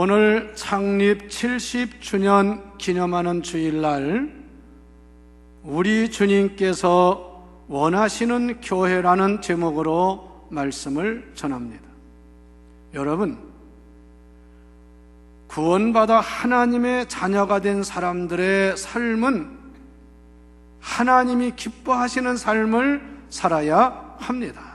오늘 창립 70주년 기념하는 주일날 우리 주님께서 원하시는 교회라는 제목으로 말씀을 전합니다. 여러분, 구원받아 하나님의 자녀가 된 사람들의 삶은 하나님이 기뻐하시는 삶을 살아야 합니다.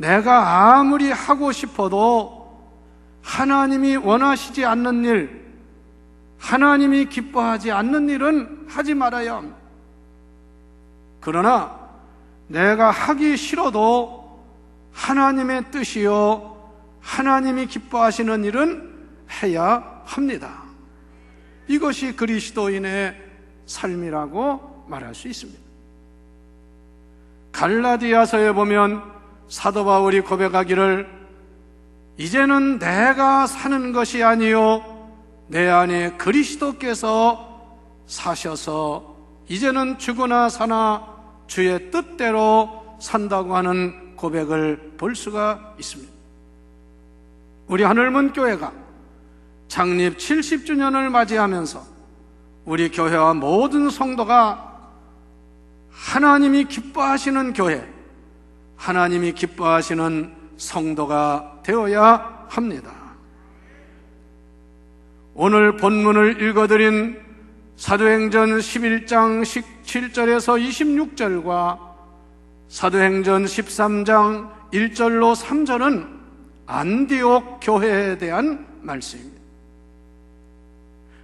내가 아무리 하고 싶어도 하나님이 원하시지 않는 일, 하나님이 기뻐하지 않는 일은 하지 말아야 합니다. 그러나 내가 하기 싫어도 하나님의 뜻이요 하나님이 기뻐하시는 일은 해야 합니다. 이것이 그리스도인의 삶이라고 말할 수 있습니다. 갈라디아서에 보면 사도 바울이 고백하기를 이제는 내가 사는 것이 아니요 내 안에 그리스도께서 사셔서 이제는 죽으나 사나 주의 뜻대로 산다고 하는 고백을 볼 수가 있습니다. 우리 하늘문 교회가 창립 70주년을 맞이하면서 우리 교회와 모든 성도가 하나님이 기뻐하시는 교회, 하나님이 기뻐하시는 성도가 되어야 합니다. 오늘 본문을 읽어드린 사도행전 11장 17절에서 26절과 사도행전 13장 1절로 3절은 안디옥 교회에 대한 말씀입니다.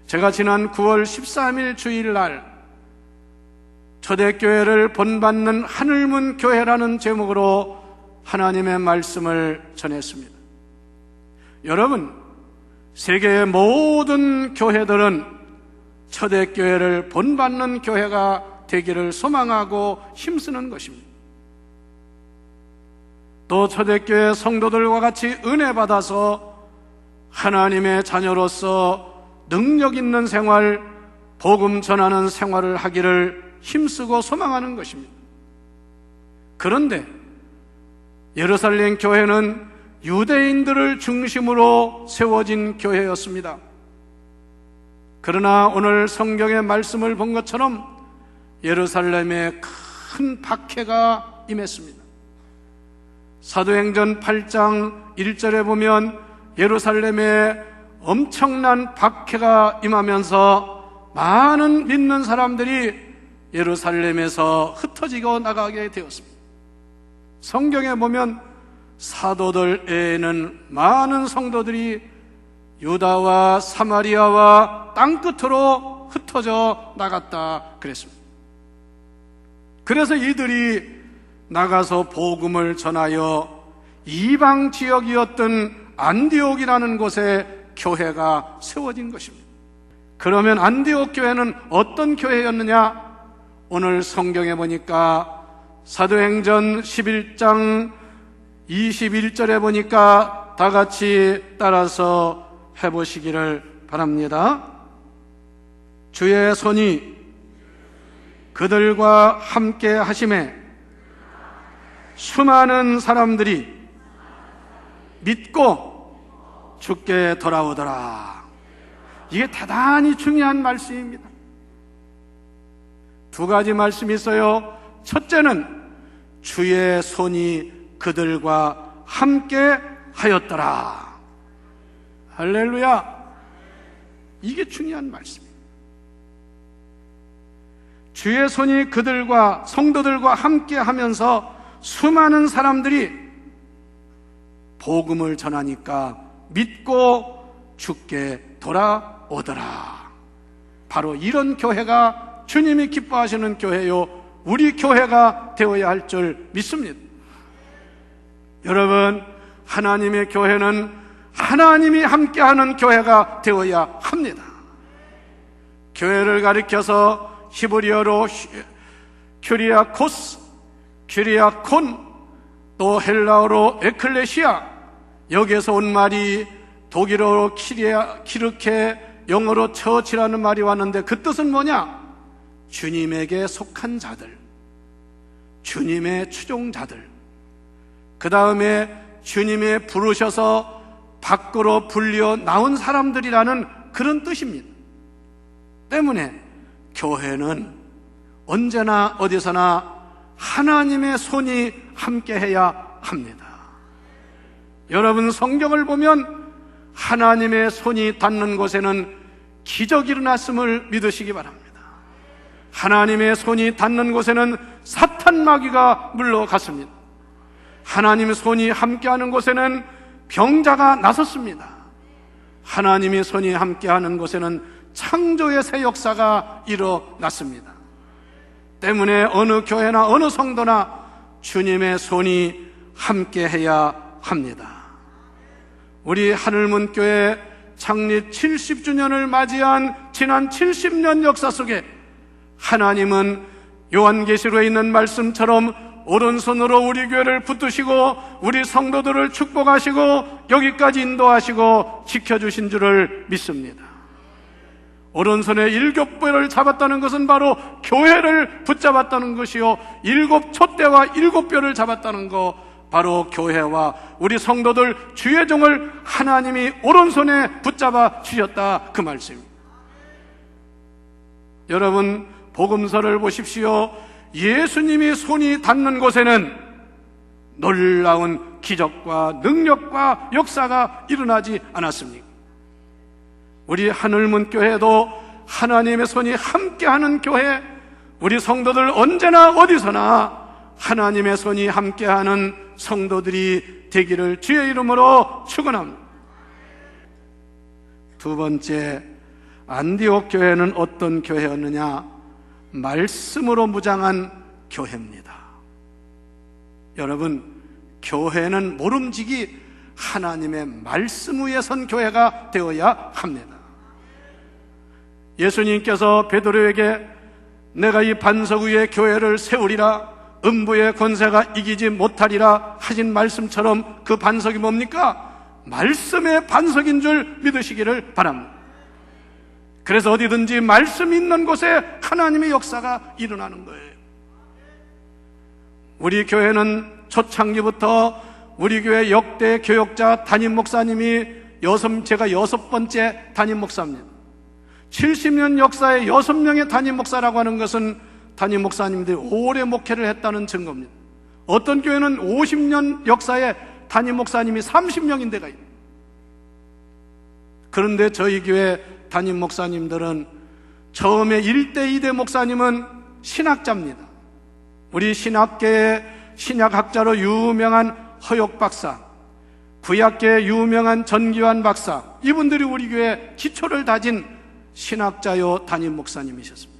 제가 지난 9월 13일 주일날 초대교회를 본받는 하늘문 교회라는 제목으로 하나님의 말씀을 전했습니다. 여러분, 세계의 모든 교회들은 초대교회를 본받는 교회가 되기를 소망하고 힘쓰는 것입니다. 또 초대교회 성도들과 같이 은혜 받아서 하나님의 자녀로서 능력 있는 생활, 복음 전하는 생활을 하기를 힘쓰고 소망하는 것입니다. 그런데 예루살렘 교회는 유대인들을 중심으로 세워진 교회였습니다. 그러나 오늘 성경의 말씀을 본 것처럼 예루살렘에 큰 박해가 임했습니다. 사도행전 8장 1절에 보면 예루살렘에 엄청난 박해가 임하면서 많은 믿는 사람들이 예루살렘에서 흩어지고 나가게 되었습니다. 성경에 보면 사도들 외에는 많은 성도들이 유다와 사마리아와 땅끝으로 흩어져 나갔다 그랬습니다. 그래서 이들이 나가서 복음을 전하여 이방 지역이었던 안디옥이라는 곳에 교회가 세워진 것입니다. 그러면 안디옥 교회는 어떤 교회였느냐? 오늘 성경에 보니까 사도행전 11장 21절에 보니까 다 같이 따라서 해보시기를 바랍니다. 주의 손이 그들과 함께 하심에 수많은 사람들이 믿고 주께 돌아오더라. 이게 대단히 중요한 말씀입니다. 두 가지 말씀이 있어요. 첫째는 주의 손이 그들과 함께 하였더라. 할렐루야. 이게 중요한 말씀입니다. 주의 손이 그들과 성도들과 함께 하면서 수많은 사람들이 복음을 전하니까 믿고 주께 돌아오더라. 바로 이런 교회가 주님이 기뻐하시는 교회요, 우리 교회가 되어야 할 줄 믿습니다. 여러분, 하나님의 교회는 하나님이 함께하는 교회가 되어야 합니다. 교회를 가리켜서 히브리어로 큐리아코스, 큐리아콘, 또 헬라어로 에클레시아, 여기에서 온 말이 독일어로 키르케, 영어로 처치라는 말이 왔는데 그 뜻은 뭐냐? 주님에게 속한 자들, 주님의 추종자들, 그 다음에 주님이 부르셔서 밖으로 불려 나온 사람들이라는 그런 뜻입니다. 때문에 교회는 언제나 어디서나 하나님의 손이 함께해야 합니다. 여러분, 성경을 보면 하나님의 손이 닿는 곳에는 기적이 일어났음을 믿으시기 바랍니다. 하나님의 손이 닿는 곳에는 사탄 마귀가 물러갔습니다. 하나님의 손이 함께하는 곳에는 병자가 나섰습니다. 하나님의 손이 함께하는 곳에는 창조의 새 역사가 일어났습니다. 때문에 어느 교회나 어느 성도나 주님의 손이 함께해야 합니다. 우리 하늘문교회 창립 70주년을 맞이한 지난 70년 역사 속에 하나님은 요한계시록에 있는 말씀처럼 오른손으로 우리 교회를 붙드시고 우리 성도들을 축복하시고 여기까지 인도하시고 지켜주신 줄을 믿습니다. 오른손에 7뼈를 잡았다는 것은 바로 교회를 붙잡았다는 것이요, 7 촛대와 7뼈를 잡았다는 것, 바로 교회와 우리 성도들 주의 종을 하나님이 오른손에 붙잡아 주셨다, 그 말씀입니다. 여러분, 복음서를 보십시오. 예수님이 손이 닿는 곳에는 놀라운 기적과 능력과 역사가 일어나지 않았습니까? 우리 하늘문교회도 하나님의 손이 함께하는 교회, 우리 성도들 언제나 어디서나 하나님의 손이 함께하는 성도들이 되기를 주의 이름으로 축원합니다. 두 번째, 안디옥 교회는 어떤 교회였느냐? 말씀으로 무장한 교회입니다. 여러분, 교회는 모름지기 하나님의 말씀 위에 선 교회가 되어야 합니다. 예수님께서 베드로에게 내가 이 반석 위에 교회를 세우리라, 음부의 권세가 이기지 못하리라 하신 말씀처럼 그 반석이 뭡니까? 말씀의 반석인 줄 믿으시기를 바랍니다. 그래서 어디든지 말씀이 있는 곳에 하나님의 역사가 일어나는 거예요. 우리 교회는 초창기부터 우리 교회 역대 교역자 담임 목사님이 제가 6번째 담임 목사입니다. 70년 역사에 6명의 담임 목사라고 하는 것은 담임 목사님들이 오래 목회를 했다는 증거입니다. 어떤 교회는 50년 역사에 담임 목사님이 30명인 데가 있습니다. 그런데 저희 교회 담임 목사님들은 처음에 1대 2대 목사님은 신학자입니다. 우리 신학계의 신약학자로 유명한 허욕 박사, 구약계의 유명한 전기환 박사, 이분들이 우리 교회 기초를 다진 신학자요 담임 목사님이셨습니다.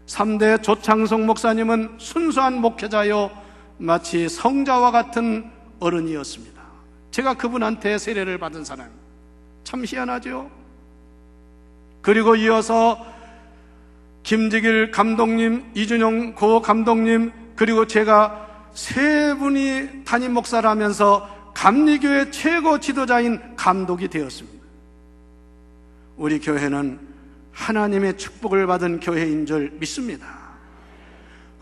3대 조창성 목사님은 순수한 목회자요 마치 성자와 같은 어른이었습니다. 제가 그분한테 세례를 받은 사람입니다. 참 희한하죠? 그리고 이어서 김지길 감독님, 이준용 고 감독님, 그리고 제가 세 분이 담임 목사라면서 감리교회 최고 지도자인 감독이 되었습니다. 우리 교회는 하나님의 축복을 받은 교회인 줄 믿습니다.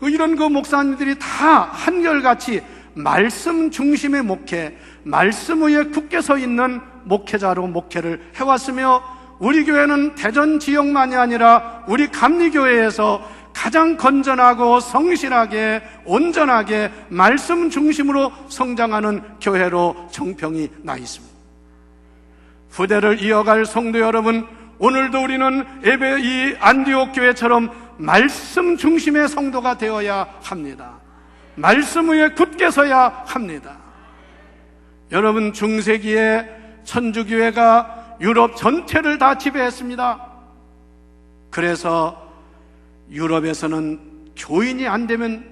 이런 목사님들이 다 한결같이 말씀 중심의 목회, 말씀 위에 굳게 서 있는 목회자로 목회를 해왔으며, 우리 교회는 대전 지역만이 아니라 우리 감리교회에서 가장 건전하고 성실하게 온전하게 말씀 중심으로 성장하는 교회로 정평이 나 있습니다. 후대를 이어갈 성도 여러분, 오늘도 우리는 이 안디옥 교회처럼 말씀 중심의 성도가 되어야 합니다. 말씀 위에 굳게 서야 합니다. 여러분, 중세기에 천주교회가 유럽 전체를 다 지배했습니다. 그래서 유럽에서는 교인이 안 되면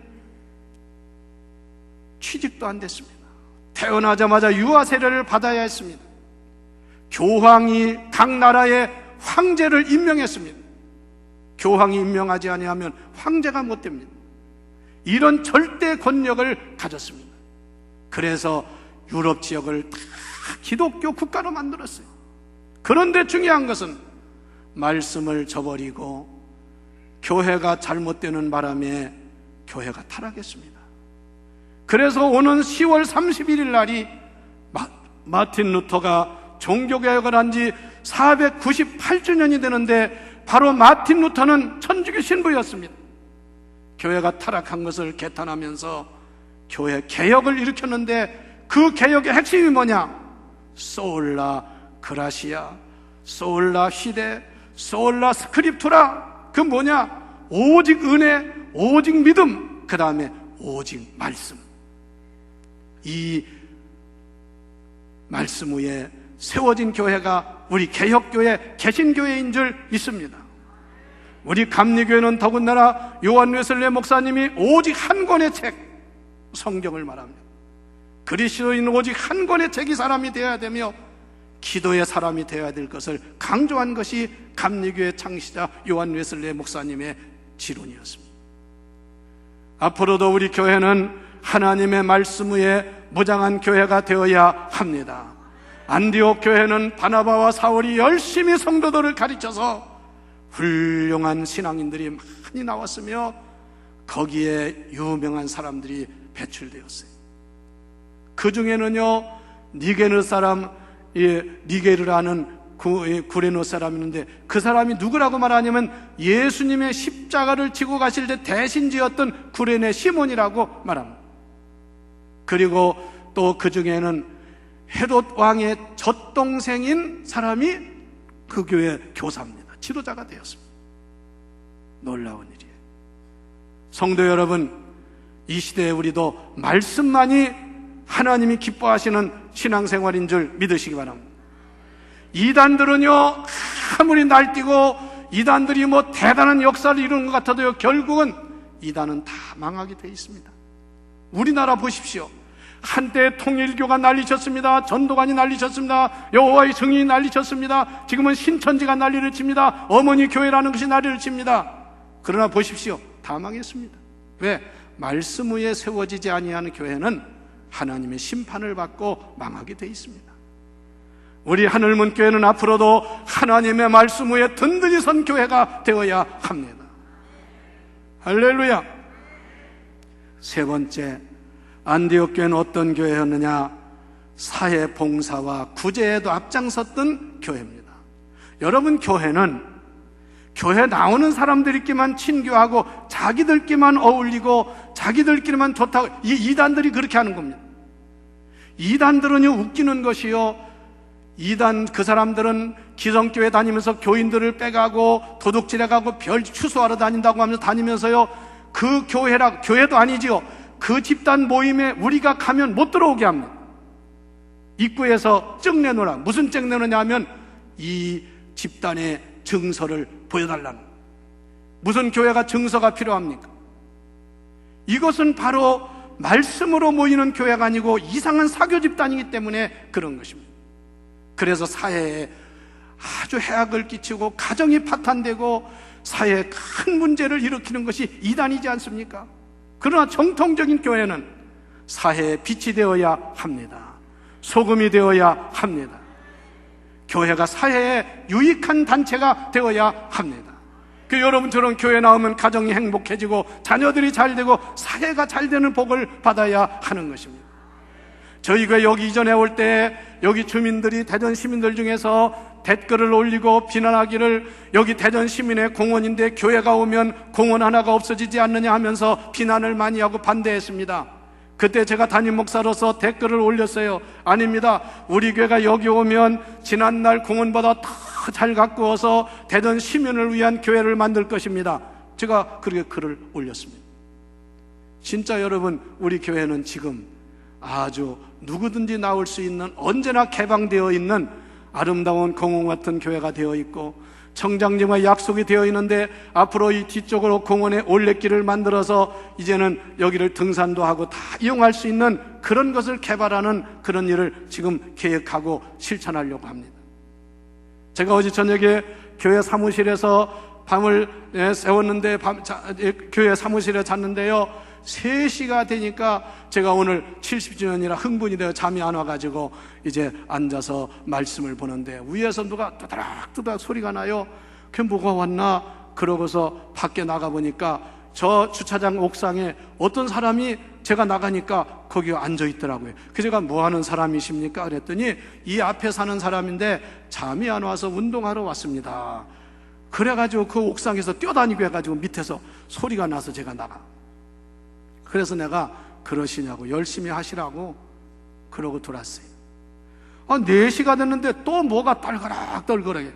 취직도 안 됐습니다. 태어나자마자 유아 세례를 받아야 했습니다. 교황이 각 나라의 황제를 임명했습니다. 교황이 임명하지 아니하면 황제가 못 됩니다. 이런 절대 권력을 가졌습니다. 그래서 유럽 지역을 다 기독교 국가로 만들었어요. 그런데 중요한 것은 말씀을 저버리고 교회가 잘못되는 바람에 교회가 타락했습니다. 그래서 오는 10월 31일 날이 마틴 루터가 종교개혁을 한 지 498주년이 되는데 바로 마틴 루터는 천주교 신부였습니다. 교회가 타락한 것을 개탄하면서 교회 개혁을 일으켰는데 그 개혁의 핵심이 뭐냐? 소울라 그라시아, 소울라 시대, 소울라 스크립투라. 그 뭐냐? 오직 은혜, 오직 믿음, 그 다음에 오직 말씀. 이 말씀 위에 세워진 교회가 우리 개혁교회, 개신교회인 줄 믿습니다. 우리 감리교회는 더군다나 요한 웨슬레 목사님이 오직 한 권의 책, 성경을 말합니다. 그리스도인 오직 한 권의 책이 사람이 되어야 되며 기도의 사람이 되어야 될 것을 강조한 것이 감리교회 창시자 요한 웨슬레 목사님의 지론이었습니다. 앞으로도 우리 교회는 하나님의 말씀 위에 무장한 교회가 되어야 합니다. 안디옥 교회는 바나바와 사울이 열심히 성도들을 가르쳐서 훌륭한 신앙인들이 많이 나왔으며 거기에 유명한 사람들이 배출되었어요. 그 중에는요, 니게르 사람, 니게르를 아는 구레노 사람이 있는데 그 사람이 누구라고 말하냐면 예수님의 십자가를 지고 가실 때 대신 지었던 구레네 시몬이라고 말합니다. 그리고 또 그 중에는 헤롯 왕의 젖동생인 사람이 그 교회 교사입니다. 지도자가 되었습니다. 놀라운 일이에요. 성도 여러분, 이 시대에 우리도 말씀만이 하나님이 기뻐하시는 신앙생활인 줄 믿으시기 바랍니다. 이단들은요, 아무리 날뛰고 이단들이 뭐 대단한 역사를 이루는 것 같아도요, 결국은 이단은 다 망하게 되어 있습니다. 우리나라 보십시오. 한때 통일교가 난리쳤습니다. 전도관이 난리쳤습니다. 여호와의 증인이 난리쳤습니다. 지금은 신천지가 난리를 칩니다. 어머니 교회라는 것이 난리를 칩니다. 그러나 보십시오, 다 망했습니다. 왜? 말씀 위에 세워지지 아니하는 교회는 하나님의 심판을 받고 망하게 되어 있습니다. 우리 하늘문교회는 앞으로도 하나님의 말씀 위에 든든히 선 교회가 되어야 합니다. 할렐루야. 세 번째, 안디옥 교회는 어떤 교회였느냐? 사회 봉사와 구제에도 앞장섰던 교회입니다. 여러분, 교회는 교회 나오는 사람들끼리만 친교하고 자기들끼리만 어울리고 자기들끼리만 좋다고, 이 이단들이 그렇게 하는 겁니다. 이단들은요, 웃기는 것이요, 이단 그 사람들은 기성교회 다니면서 교인들을 빼가고 도둑질해가고 별 추수하러 다닌다고 하면서 다니면서요, 그 교회도 아니지요, 그 집단 모임에 우리가 가면 못 들어오게 합니다. 입구에서 증 내놓으라. 무슨 증 내놓냐 하면 이 집단의 증서를 보여달라는. 무슨 교회가 증서가 필요합니까? 이것은 바로 말씀으로 모이는 교회가 아니고 이상한 사교 집단이기 때문에 그런 것입니다. 그래서 사회에 아주 해악을 끼치고 가정이 파탄되고 사회에 큰 문제를 일으키는 것이 이단이지 않습니까? 그러나 정통적인 교회는 사회의 빛이 되어야 합니다. 소금이 되어야 합니다. 교회가 사회에 유익한 단체가 되어야 합니다. 여러분처럼 교회 나오면 가정이 행복해지고 자녀들이 잘 되고 사회가 잘 되는 복을 받아야 하는 것입니다. 저희가 여기 이전에 올 때 여기 주민들이, 대전 시민들 중에서 댓글을 올리고 비난하기를, 여기 대전 시민의 공원인데 교회가 오면 공원 하나가 없어지지 않느냐 하면서 비난을 많이 하고 반대했습니다. 그때 제가 담임 목사로서 댓글을 올렸어요. 아닙니다. 우리 교회가 여기 오면 지난날 공원보다 더 잘 가꾸어서 대전 시민을 위한 교회를 만들 것입니다. 제가 그렇게 글을 올렸습니다. 진짜 여러분, 우리 교회는 지금 아주 누구든지 나올 수 있는, 언제나 개방되어 있는 아름다운 공원 같은 교회가 되어 있고 청장님과 약속이 되어 있는데, 앞으로 이 뒤쪽으로 공원에 올레길을 만들어서 이제는 여기를 등산도 하고 다 이용할 수 있는 그런 것을 개발하는 그런 일을 지금 계획하고 실천하려고 합니다. 제가 어제 저녁에 교회 사무실에서 밤을 새웠는데 교회 사무실에 잤는데요, 3시가 되니까 제가 오늘 70주년이라 흥분이 되어 잠이 안 와가지고 이제 앉아서 말씀을 보는데 위에서 누가 두드락 소리가 나요. 그게 뭐가 왔나? 그러고서 밖에 나가보니까 저 주차장 옥상에 어떤 사람이 제가 나가니까 거기 앉아 있더라고요. 그 제가 뭐 하는 사람이십니까? 그랬더니 이 앞에 사는 사람인데 잠이 안 와서 운동하러 왔습니다. 그래가지고 그 옥상에서 뛰어다니고 해가지고 밑에서 소리가 나서 제가 나가. 그래서 내가 그러시냐고, 열심히 하시라고 그러고 돌았어요. 4시가 됐는데 또 뭐가 떨그락떨그락해.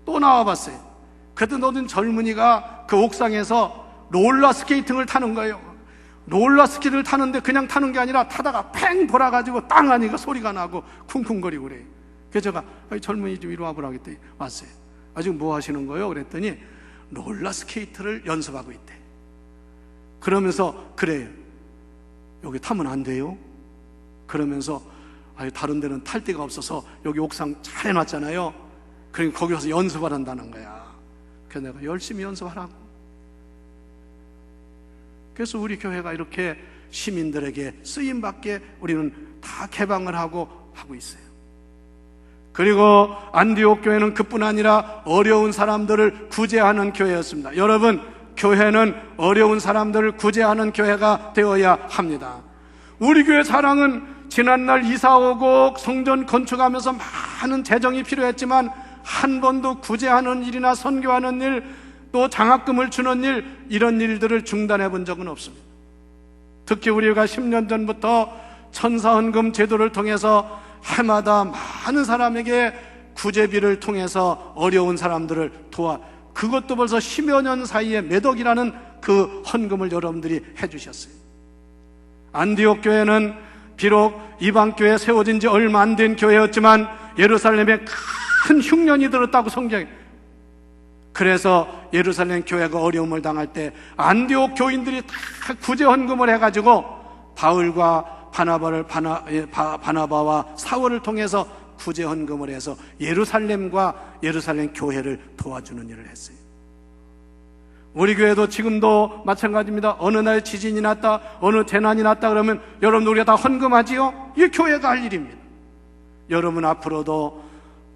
또 나와봤어요. 그랬더니 어떤 젊은이가 그 옥상에서 롤러 스케이팅을 타는 거예요. 롤러 스케이트를 타는데 그냥 타는 게 아니라 타다가 팽 돌아가지고 땅 하니까 소리가 나고 쿵쿵거리고 그래요. 그래서 제가 젊은이 좀 이리 와보라 그랬더니 왔어요. 지금 뭐 하시는 거예요? 그랬더니 롤러 스케이트를 연습하고 있대. 그러면서 그래요. 여기 타면 안 돼요? 그러면서 다른 데는 탈 데가 없어서 여기 옥상 잘 해놨잖아요. 그러니까 거기 가서 연습을 한다는 거야. 그래서 내가 열심히 연습하라고. 그래서 우리 교회가 이렇게 시민들에게 쓰임받게 우리는 다 개방을 하고 있어요. 그리고 안디옥 교회는 그뿐 아니라 어려운 사람들을 구제하는 교회였습니다. 여러분, 교회는 어려운 사람들을 구제하는 교회가 되어야 합니다. 우리 교회 자랑은 지난날 이사 오고 성전 건축하면서 많은 재정이 필요했지만 한 번도 구제하는 일이나 선교하는 일, 또 장학금을 주는 일, 이런 일들을 중단해 본 적은 없습니다. 특히 우리가 10년 전부터 천사헌금 제도를 통해서 해마다 많은 사람에게 구제비를 통해서 어려운 사람들을 그것도 벌써 10여 년 사이에 몇 억이라는 그 헌금을 여러분들이 해주셨어요. 안디옥 교회는 비록 이방교회 세워진 지 얼마 안 된 교회였지만 예루살렘에 큰 흉년이 들었다고 성경에. 그래서 예루살렘 교회가 어려움을 당할 때 안디옥 교인들이 다 구제 헌금을 해가지고 바울과 바나바와 사울을 통해서 구제 헌금을 해서 예루살렘과 예루살렘 교회를 도와주는 일을 했어요. 우리 교회도 지금도 마찬가지입니다. 어느 날 지진이 났다, 어느 재난이 났다 그러면 여러분 우리가 다 헌금하지요? 이게 교회가 할 일입니다. 여러분 앞으로도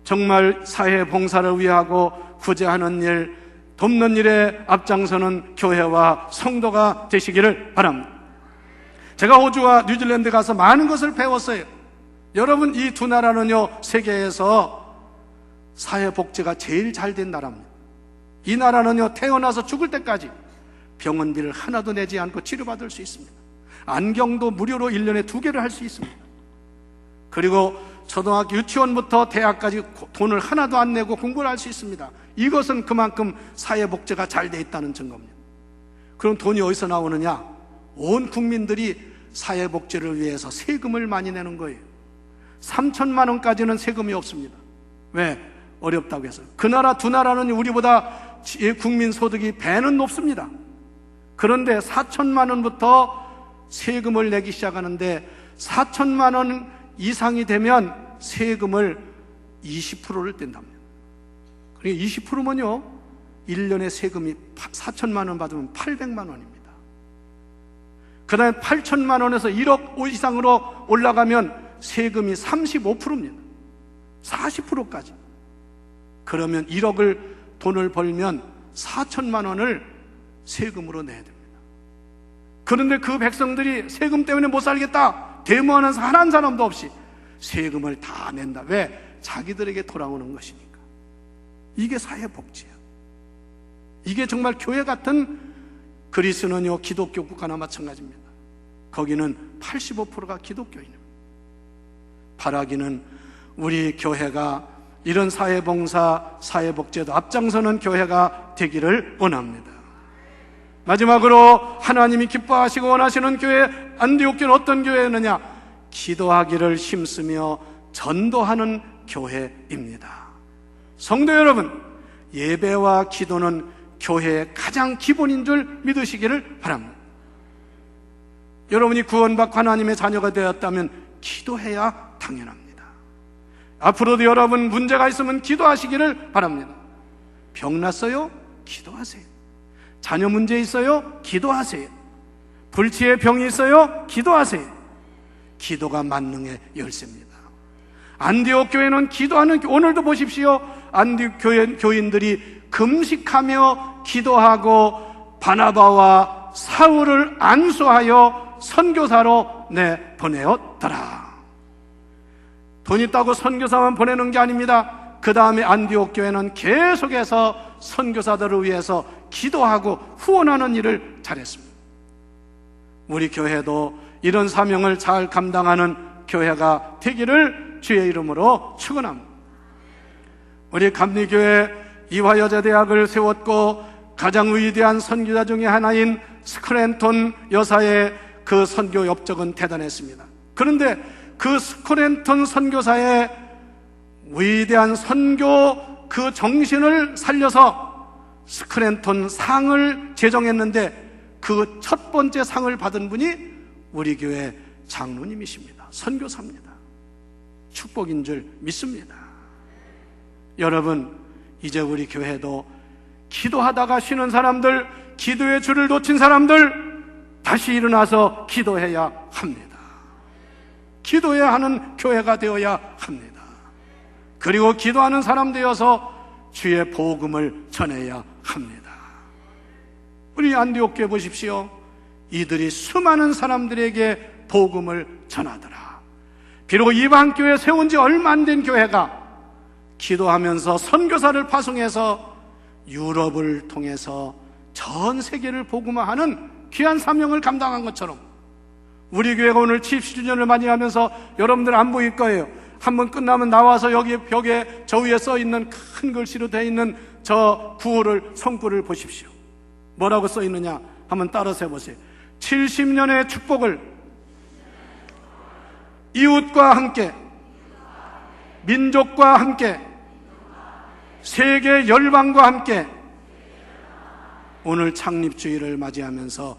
정말 사회 봉사를 위하고 구제하는 일, 돕는 일에 앞장서는 교회와 성도가 되시기를 바랍니다. 제가 호주와 뉴질랜드 가서 많은 것을 배웠어요. 여러분, 이 두 나라는요, 세계에서 사회복지가 제일 잘 된 나라입니다. 이 나라는요, 태어나서 죽을 때까지 병원비를 하나도 내지 않고 치료받을 수 있습니다. 안경도 무료로 1년에 2개를 할 수 있습니다. 그리고 초등학교 유치원부터 대학까지 돈을 하나도 안 내고 공부를 할 수 있습니다. 이것은 그만큼 사회복지가 잘 돼 있다는 증거입니다. 그럼 돈이 어디서 나오느냐? 온 국민들이 사회복지를 위해서 세금을 많이 내는 거예요. 3천만 원까지는 세금이 없습니다. 왜? 어렵다고 해서. 그 나라 두 나라는 우리보다 국민 소득이 배는 높습니다. 그런데 4천만 원부터 세금을 내기 시작하는데 4천만 원 이상이 되면 세금을 20%를 뗀답니다. 그러니까 20%면요 1년에 세금이 4천만 원 받으면 800만 원입니다. 그 다음에 8천만 원에서 1억 이상으로 올라가면 세금이 35%입니다. 40%까지. 그러면 1억을 돈을 벌면 4천만 원을 세금으로 내야 됩니다. 그런데 그 백성들이 세금 때문에 못 살겠다, 데모하는 한 사람도 없이 세금을 다 낸다. 왜? 자기들에게 돌아오는 것이니까. 이게 사회복지야. 이게 정말 교회 같은, 그리스는요 기독교 국가나 마찬가지입니다. 거기는 85%가 기독교인입니다. 바라기는 우리 교회가 이런 사회봉사, 사회복지에도 앞장서는 교회가 되기를 원합니다. 마지막으로 하나님이 기뻐하시고 원하시는 교회, 안디옥 교회는 어떤 교회느냐? 기도하기를 힘쓰며 전도하는 교회입니다. 성도 여러분, 예배와 기도는 교회의 가장 기본인 줄 믿으시기를 바랍니다. 여러분이 구원받고 하나님의 자녀가 되었다면 기도해야 당연합니다. 앞으로도 여러분 문제가 있으면 기도하시기를 바랍니다. 병 났어요? 기도하세요. 자녀 문제 있어요? 기도하세요. 불치의 병이 있어요? 기도하세요. 기도가 만능의 열쇠입니다. 안디옥 교회는 기도하는, 오늘도 보십시오. 안디옥 교인들이 금식하며 기도하고 바나바와 사울을 안수하여 선교사로 내보내었더라. 돈 있다고 선교사만 보내는 게 아닙니다. 그 다음에 안디옥 교회는 계속해서 선교사들을 위해서 기도하고 후원하는 일을 잘했습니다. 우리 교회도 이런 사명을 잘 감당하는 교회가 되기를 주의 이름으로 축원합니다. 우리 감리교회 이화여자대학을 세웠고 가장 위대한 선교자 중에 하나인 스크랜턴 여사의 그 선교 업적은 대단했습니다. 그런데 그 스크랜턴 선교사의 위대한 선교 그 정신을 살려서 스크랜턴 상을 제정했는데 그 첫 번째 상을 받은 분이 우리 교회 장로님이십니다. 선교사입니다. 축복인 줄 믿습니다. 여러분, 이제 우리 교회도 기도하다가 쉬는 사람들, 기도의 줄을 놓친 사람들 다시 일어나서 기도해야 합니다. 기도해야 하는 교회가 되어야 합니다. 그리고 기도하는 사람 되어서 주의 복음을 전해야 합니다. 우리 안디옥 교회 보십시오. 이들이 수많은 사람들에게 복음을 전하더라. 비록 이방 교회 세운 지 얼마 안 된 교회가 기도하면서 선교사를 파송해서 유럽을 통해서 전 세계를 복음화하는 귀한 사명을 감당한 것처럼 우리 교회가 오늘 70주년을 맞이하면서 여러분들 안 보일 거예요. 한번 끝나면 나와서 여기 벽에 저 위에 써 있는 큰 글씨로 되어 있는 저 구호를 성구를 보십시오. 뭐라고 써 있느냐 한번 따라서 해보세요. 70년의 축복을 이웃과 함께, 민족과 함께, 세계 열방과 함께 오늘 창립주의를 맞이하면서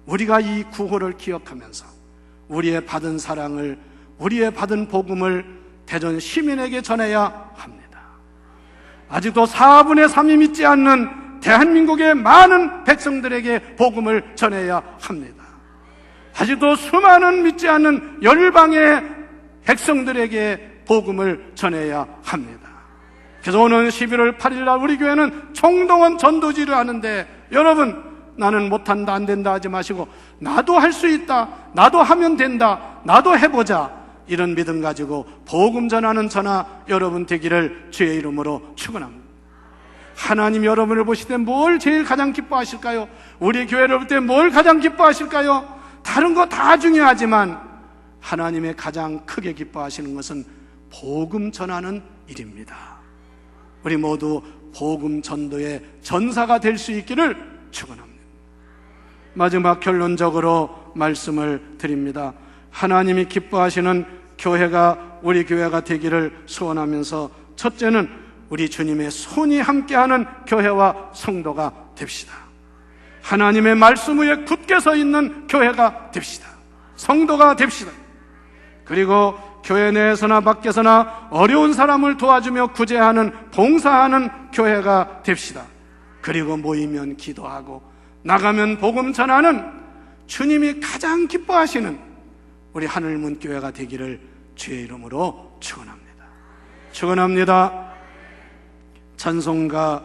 우리가 이 구호를 기억하면서 우리의 받은 사랑을, 우리의 받은 복음을 대전 시민에게 전해야 합니다. 아직도 4분의 3이 믿지 않는 대한민국의 많은 백성들에게 복음을 전해야 합니다. 아직도 수많은 믿지 않는 열방의 백성들에게 복음을 전해야 합니다. 그래서 오늘 11월 8일 날 우리 교회는 총동원 전도지를 하는데 여러분, 나는 못한다 안 된다 하지 마시고 나도 할 수 있다, 나도 하면 된다, 나도 해보자, 이런 믿음 가지고 복음 전하는 저나 여러분 되기를 주의 이름으로 축원합니다. 하나님 여러분을 보실 때 뭘 제일 가장 기뻐하실까요? 우리 교회를 볼 때 뭘 가장 기뻐하실까요? 다른 거 다 중요하지만 하나님의 가장 크게 기뻐하시는 것은 복음 전하는 일입니다. 우리 모두 복음 전도의 전사가 될 수 있기를 축원합니다. 마지막 결론적으로 말씀을 드립니다. 하나님이 기뻐하시는 교회가 우리 교회가 되기를 소원하면서 첫째는 우리 주님의 손이 함께하는 교회와 성도가 됩시다. 하나님의 말씀 위에 굳게 서 있는 교회가 됩시다. 성도가 됩시다. 그리고 교회 내에서나 밖에서나 어려운 사람을 도와주며 구제하는, 봉사하는 교회가 됩시다. 그리고 모이면 기도하고 나가면 복음 전하는 주님이 가장 기뻐하시는 우리 하늘문 교회가 되기를 주의 이름으로 축원합니다. 축원합니다. 찬송가